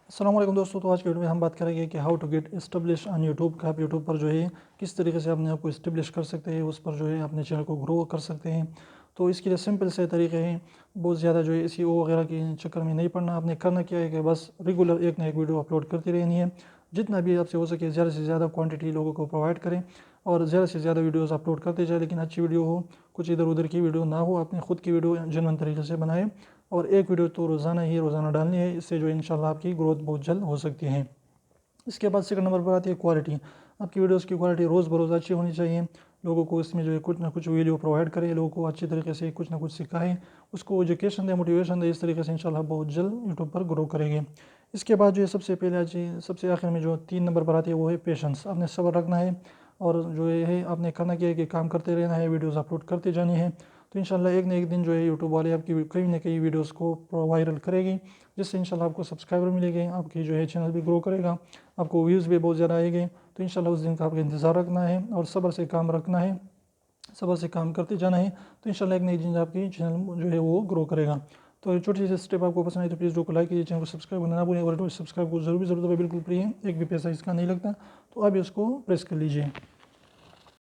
السلام علیکم دوستوں، تو آج کی ویڈیو میں ہم بات کریں گے کہ how to get establish on YouTube کا. آپ یوٹیوب پر جو ہے کس طریقے سے اپنے آپ کو اسٹیبلش کر سکتے ہیں، اس پر جو ہے اپنے چینل کو گرو کر سکتے ہیں. تو اس کے لیے سمپل سے طریقے ہیں. بہت زیادہ جو ہے اسی او وغیرہ کے چکر میں نہیں پڑنا. آپ نے کرنا کیا ہے کہ بس ریگولر ایک نہ ایک ویڈیو اپلوڈ کرتی رہنی ہے. جتنا بھی آپ سے ہو سکے زیادہ سے زیادہ کوانٹٹی لوگوں کو پرووائڈ کریں اور زیادہ سے زیادہ ویڈیوز اپلوڈ کرتے جائیں، لیکن اچھی ویڈیو ہو، کچھ ادھر ادھر کی ویڈیو نہ ہو. اپنے خود کی ویڈیو جنون طریقے سے بنائیں اور ایک ویڈیو تو روزانہ ڈالنی ہے. اس سے جو انشاءاللہ آپ کی گروتھ بہت جلد ہو سکتی ہے. اس کے بعد سیکنڈ نمبر پر آتی ہے کوالٹی. آپ کی ویڈیوز کی کوالٹی روز بروز اچھی ہونی چاہیے. لوگوں کو اس میں جو ہے کچھ نہ کچھ ویڈیو پرووائڈ کرے، لوگوں کو اچھی طریقے سے کچھ نہ کچھ سکھائیں، اس کو ایجوکیشن دے، موٹیویشن دے. اس طریقے سے انشاءاللہ بہت جلد یوٹیوب پر گرو کریں گے. اس کے بعد جو ہے سب سے پہلے سب سے آخر میں جو 3 نمبر پر آتی ہے وہ ہے پیشنس. آپ نے صبر رکھنا ہے اور جو ہے آپ نے کرنا کیا ہے کہ کام کرتے رہنا ہے، ویڈیوز اپلوڈ کرتے جانی ہے. تو انشاءاللہ ایک نہ ایک دن جو ہے یوٹیوب والے آپ کی کئی نہ کئی ویڈیوز کو وائرل کرے گی، جس سے انشاءاللہ آپ کو سبسکرائبر ملے گے، آپ کی جو ہے چینل بھی گرو کرے گا، آپ کو ویوز بھی بہت زیادہ آئے گے. تو انشاءاللہ اس دن کا آپ کا انتظار رکھنا ہے اور صبر سے کام رکھنا ہے، صبر سے کام کرتے جانا ہے. تو انشاءاللہ ایک نہ ایک دن آپ کی چینل جو ہے وہ گرو کرے گا. تو چھوٹی سی اسٹیپ آپ کو پسند ہے تو پلیز کو لائک کیجیے، چینل کو سبسکرائب کرنا نہ بھولیں. اور سبسکرائب کو ضرور ہے، بالکل فری ہے، ایک بھی پیسہ اس کا نہیں لگتا. تو اب اس کو پریس کر لیجیے.